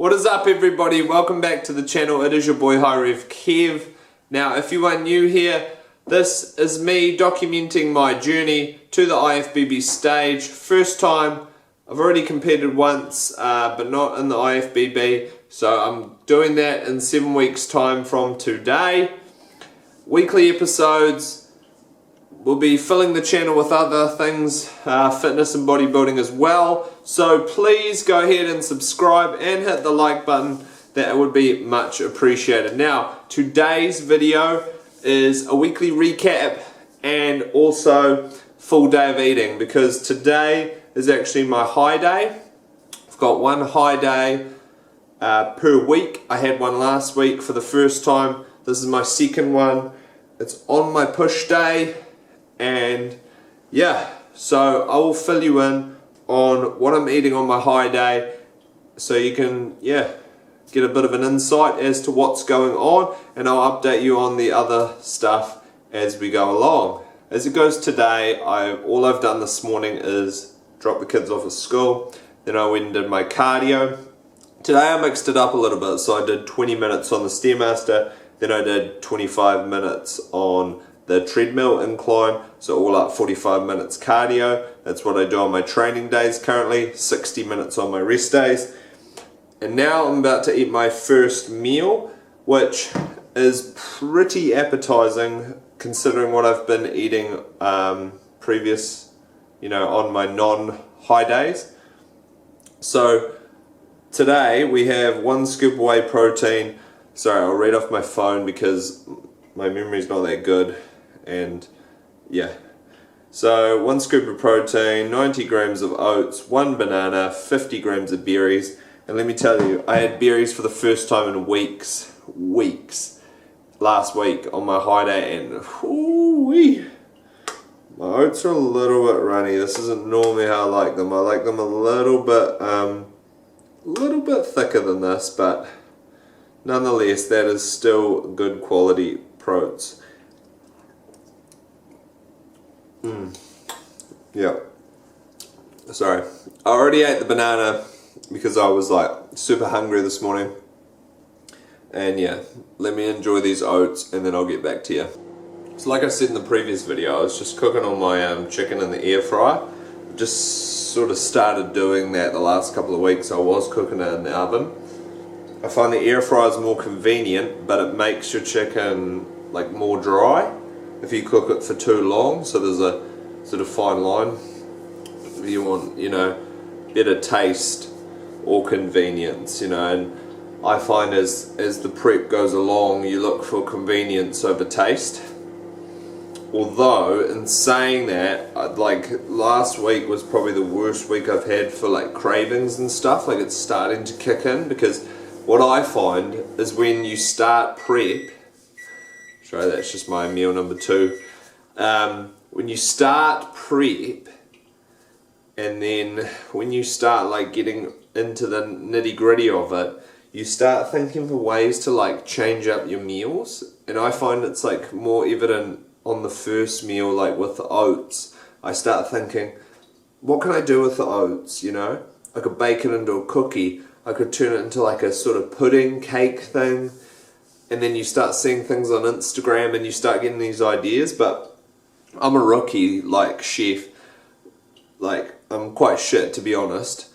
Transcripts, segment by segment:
What is up, everybody? Welcome back to the channel. It is your boy High Rev Kev. Now, if you are new here, this is me documenting my journey to the IFBB stage. First time. I've already competed once, but not in the IFBB, so I'm doing that in 7 weeks time from today. Weekly episodes. We'll be filling the channel with other things, fitness and bodybuilding as well. So please go ahead and subscribe and hit the like button. That would be much appreciated. Now, today's video is a weekly recap and also full day of eating, because today is actually my high day. I've got one high day per week. I had one last week for the first time. This is my second one. It's on my push day. And yeah, so I will fill you in on what I'm eating on my high day, so you can get a bit of an insight as to what's going on, and I'll update you on the other stuff as we go along. As it goes today, all I've done this morning is drop the kids off at school, then I went and did my cardio. Today I mixed it up a little bit, so I did 20 minutes on the Stairmaster, then I did 25 minutes on the treadmill incline, so all up 45 minutes cardio. That's what I do on my training days currently, 60 minutes on my rest days. And now I'm about to eat my first meal, which is pretty appetizing considering what I've been eating previous, on my non-high days. So today we have 1 scoop of whey protein. Sorry, I'll read off my phone because my memory's not that good. And yeah, so 1 scoop of protein, 90 grams of oats, 1 banana, 50 grams of berries. And let me tell you, I had berries for the first time in weeks last week on my high day, and whoo-wee, my oats are a little bit runny. This isn't normally how I like them. I like them a little bit thicker than this, but nonetheless, that is still good quality protein. Yeah. Sorry. I already ate the banana because I was like super hungry this morning. And yeah, let me enjoy these oats and then I'll get back to you. So like I said in the previous video, I was just cooking all my chicken in the air fryer. Just sort of started doing that the last couple of weeks. I was cooking it in the oven. I find the air fryer is more convenient, but it makes your chicken like more dry if you cook it for too long. So there's a sort of fine line. If you want, better taste or convenience, and I find as the prep goes along, you look for convenience over taste. Although, in saying that, like last week was probably the worst week I've had for like cravings and stuff. Like it's starting to kick in, because what I find is when you start prep, sorry, that's just my meal number 2. When you start prep, and then when you start like getting into the nitty gritty of it, you start thinking for ways to like change up your meals. And I find it's like more evident on the first meal, like with the oats. I start thinking, what can I do with the oats, I could bake it into a cookie. I could turn it into like a sort of pudding cake thing. And then you start seeing things on Instagram and you start getting these ideas. But I'm a rookie, like chef. Like, I'm quite shit, to be honest.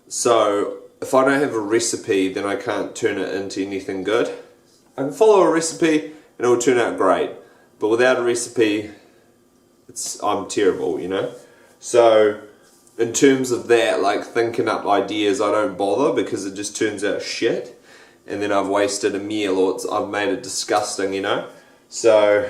So if I don't have a recipe, then I can't turn it into anything good. I can follow a recipe and it will turn out great. But without a recipe, I'm terrible, So in terms of that, like thinking up ideas, I don't bother because it just turns out shit. And then I've wasted a meal, or I've made it disgusting, So,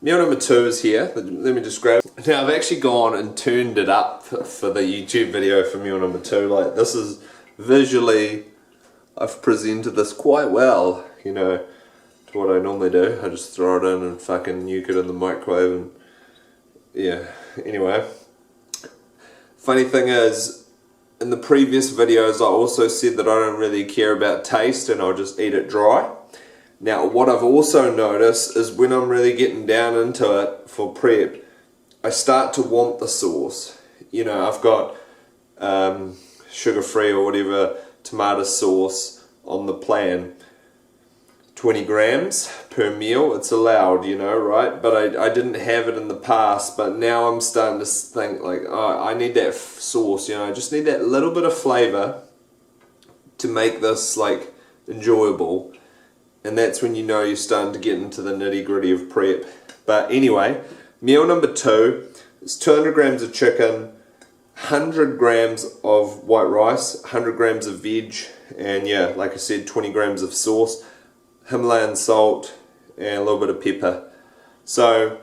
meal number 2 is here. Let me just grab it. Now, I've actually gone and turned it up for the YouTube video for meal number 2. Like, this is visually, I've presented this quite well, to what I normally do. I just throw it in and fucking nuke it in the microwave and, yeah. Anyway, funny thing is, in the previous videos I also said that I don't really care about taste and I'll just eat it dry. Now what I've also noticed is when I'm really getting down into it for prep, I start to want the sauce. I've got sugar free or whatever tomato sauce on the plan. 20 grams per meal, it's allowed, you know, right? But I didn't have it in the past, but now I'm starting to think like, oh, I need that sauce, you know, I just need that little bit of flavor to make this like enjoyable. And that's when you know you're starting to get into the nitty gritty of prep. But anyway, meal number 2 is 200 grams of chicken, 100 grams of white rice, 100 grams of veg, and yeah, like I said, 20 grams of sauce, Himalayan salt, and a little bit of pepper. So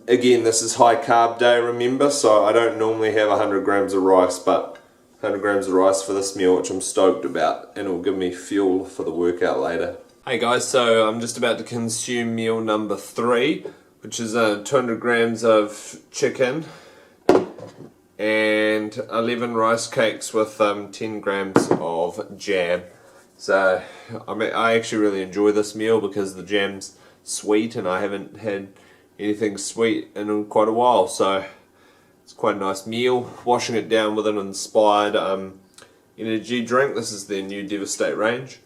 again, this is high carb day, remember, so I don't normally have 100 grams of rice, but 100 grams of rice for this meal, which I'm stoked about, and it will give me fuel for the workout later. Hey guys, so I'm just about to consume meal number 3, which is 200 grams of chicken and 11 rice cakes with 10 grams of jam. So I actually really enjoy this meal because the jam's sweet and I haven't had anything sweet in quite a while, so it's quite a nice meal. Washing it down with an inspired energy drink. This is their new Devastate range.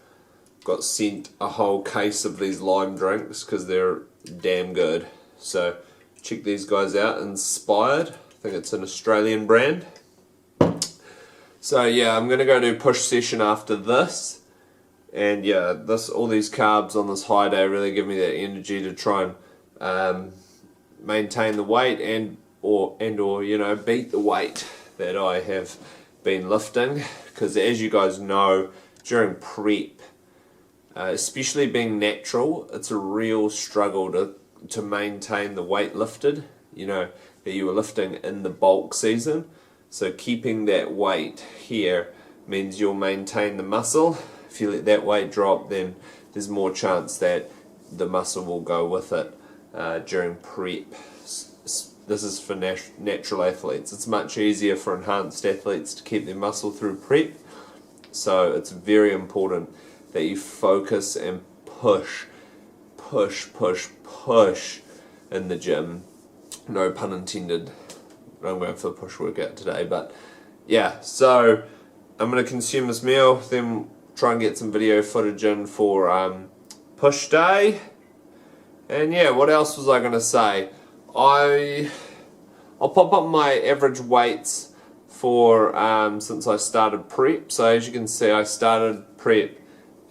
Got sent a whole case of these lime drinks because they're damn good. So check these guys out, Inspired. I think it's an Australian brand. So yeah, I'm going to go do push session after this. And yeah, all these carbs on this high day really give me that energy to try and maintain the weight and or you know, beat the weight that I have been lifting. Because as you guys know, during prep, especially being natural, it's a real struggle to maintain the weight lifted, you know, that you were lifting in the bulk season. So keeping that weight here means you'll maintain the muscle. If you let that weight drop, then there's more chance that the muscle will go with it during prep. This is for natural athletes. It's much easier for enhanced athletes to keep their muscle through prep. So it's very important that you focus and push in the gym. No pun intended. I'm going for a push workout today, but yeah, so I'm going to consume this meal, then try and get some video footage in for push day. And yeah, what else was I going to say? I'll pop up my average weights for since I started prep. So as you can see, I started prep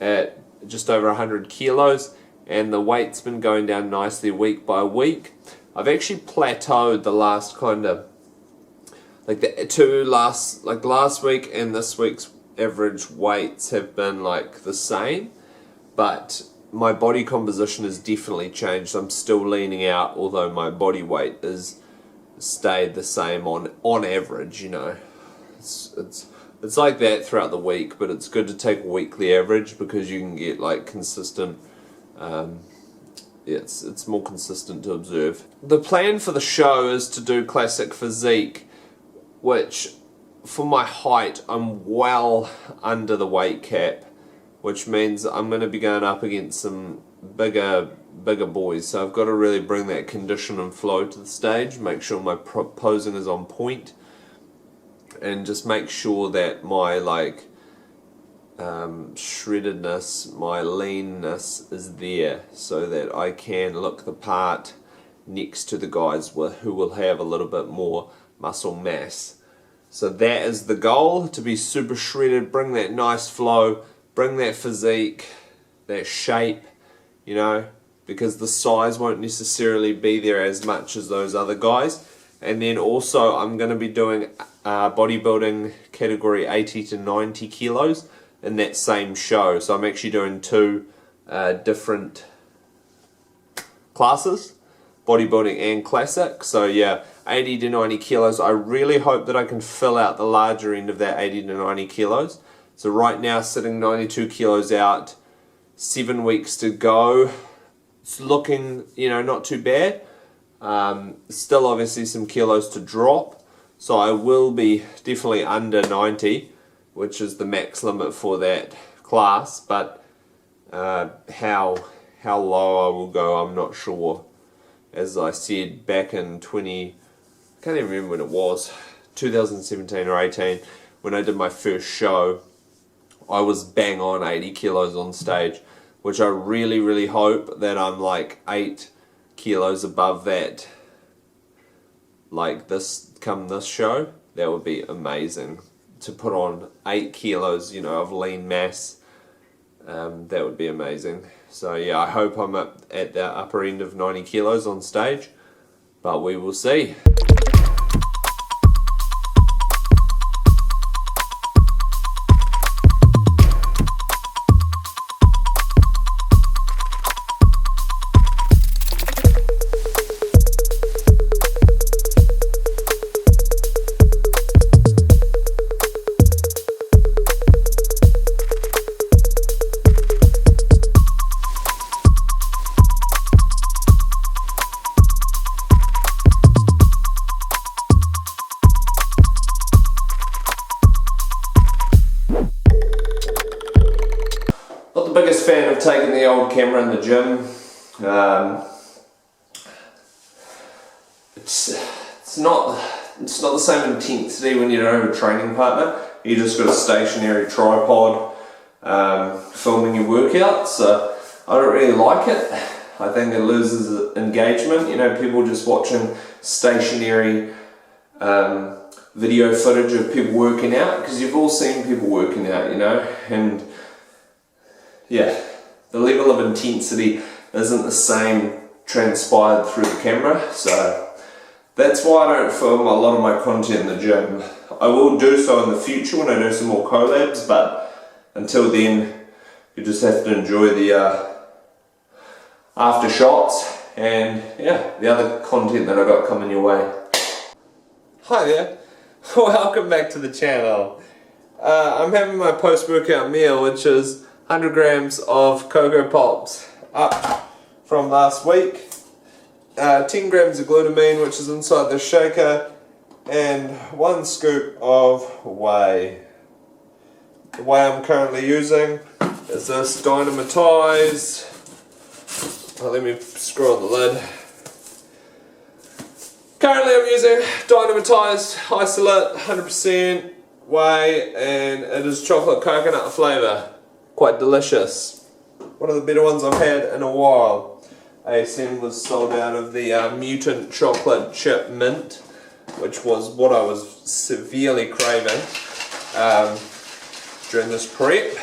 at just over 100 kilos and the weight's been going down nicely week by week. I've actually plateaued the last kind of like last week and this week's average weights have been like the same, but my body composition has definitely changed. I'm still leaning out, although my body weight is stayed the same on average, you know. It's like that throughout the week, but it's good to take a weekly average because you can get like consistent, it's more consistent to observe. The plan for the show is to do classic physique, which for my height I'm well under the weight cap, which means I'm going to be going up against some bigger boys, so I've got to really bring that condition and flow to the stage, make sure my posing is on point, and just make sure that my like shreddedness, my leanness is there so that I can look the part next to the guys who will have a little bit more muscle mass. So that is the goal, to be super shredded, bring that nice flow, bring that physique, that shape, you know, because the size won't necessarily be there as much as those other guys. And then also I'm going to be doing bodybuilding category 80 to 90 kilos in that same show. So I'm actually doing 2 different classes, bodybuilding and classic. So yeah, 80 to 90 kilos. I really hope that I can fill out the larger end of that 80 to 90 kilos. So right now sitting 92 kilos out, 7 weeks to go. It's looking, you know, not too bad. Still obviously some kilos to drop. So I will be definitely under 90, which is the max limit for that class. But how low I will go, I'm not sure. As I said back in I can't even remember when it was, 2017 or 18, when I did my first show, I was bang on 80 kilos on stage, which I really hope that I'm like 8 kilos above that, like this, come this show. That would be amazing, to put on 8 kilos, you know, of lean mass. That would be amazing. So yeah, I hope I'm at the upper end of 90 kilos on stage, but we will see. Not the biggest fan of taking the old camera in the gym. It's not the same intensity when you don't have a training partner. You just got a stationary tripod filming your workouts. So I don't really like it. I think it loses engagement. You know, people just watching stationary video footage of people working out, because you've all seen people working out, you know, and yeah, the level of intensity isn't the same transpired through the camera. So that's why I don't film a lot of my content in the gym. I will do so in the future when I do some more collabs, but until then you just have to enjoy the after shots and yeah, the other content that I got coming your way. Hi there, welcome back to the channel. I'm having my post-workout meal, which is 100 grams of Cocoa Pops, up from last week, 10 grams of glutamine, which is inside the shaker, and 1 scoop of whey. The whey I'm currently using is this Dynamitized, let me screw on the lid. Currently I'm using Dynamitized Isolate 100% whey, and it is chocolate coconut flavour. Quite delicious. One of the better ones I've had in a while. ASM was sold out of the mutant chocolate chip mint, which was what I was severely craving during this prep,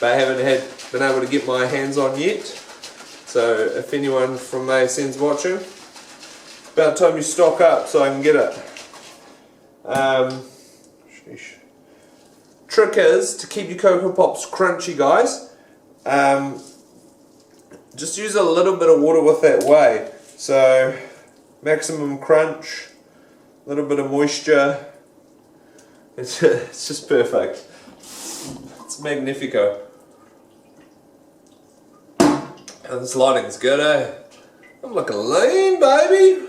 but I haven't been able to get my hands on yet. So if anyone from ASM's watching, about time you stock up so I can get it. Trick is to keep your Cocoa Pops crunchy, guys. Just use a little bit of water with that whey. So maximum crunch, a little bit of moisture. It's just perfect. It's magnifico. And this lighting's good, eh? I'm looking lean, baby.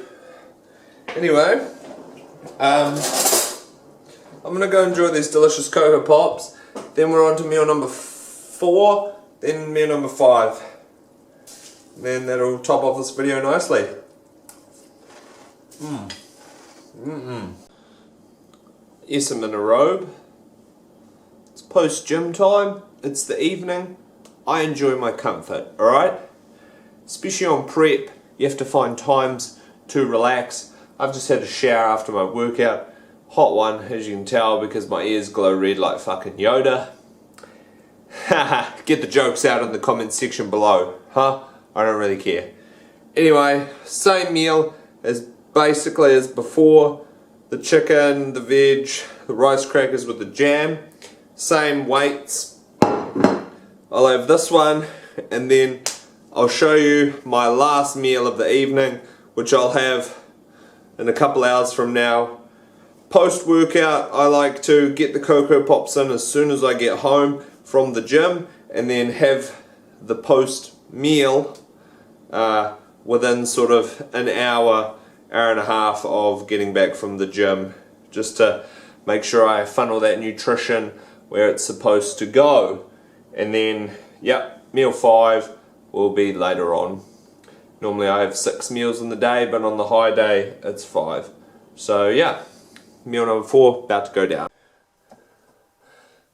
Anyway, I'm gonna go enjoy these delicious Cocoa Pops. Then we're on to meal number 4, then meal number 5. And then that'll top off this video nicely. Yes, I'm in a robe. It's post gym time. It's the evening. I enjoy my comfort, alright? Especially on prep, you have to find times to relax. I've just had a shower after my workout. Hot one, as you can tell, because my ears glow red like fucking Yoda. Haha, get the jokes out in the comments section below, huh? I don't really care. Anyway, same meal as basically as before. The chicken, the veg, the rice crackers with the jam. Same weights. I'll have this one, and then I'll show you my last meal of the evening, which I'll have in a couple hours from now. Post workout, I like to get the Cocoa Pops in as soon as I get home from the gym, and then have the post meal within sort of an hour and a half of getting back from the gym, just to make sure I funnel that nutrition where it's supposed to go. And then, yep, meal 5 will be later on. Normally I have 6 meals in the day, but on the high day it's 5. So yeah, meal number 4 about to go down.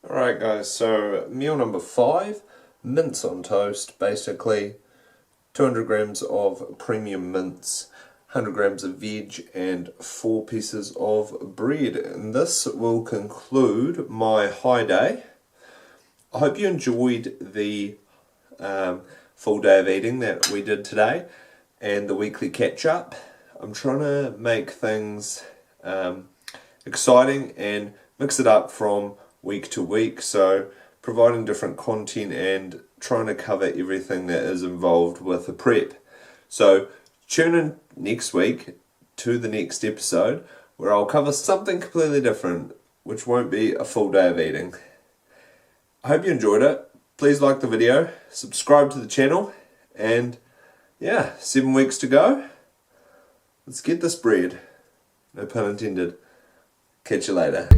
Alright guys, so meal number 5, mince on toast, basically 200 grams of premium mince, 100 grams of veg and 4 pieces of bread. And this will conclude my high day. I hope you enjoyed the full day of eating that we did today and the weekly catch up. I'm trying to make things exciting and mix it up from week to week, so providing different content and trying to cover everything that is involved with the prep. So tune in next week to the next episode where I'll cover something completely different, which won't be a full day of eating. I hope you enjoyed it. Please like the video, subscribe to the channel, and yeah, 7 weeks to go. Let's get this bread. No pun intended. Catch you later.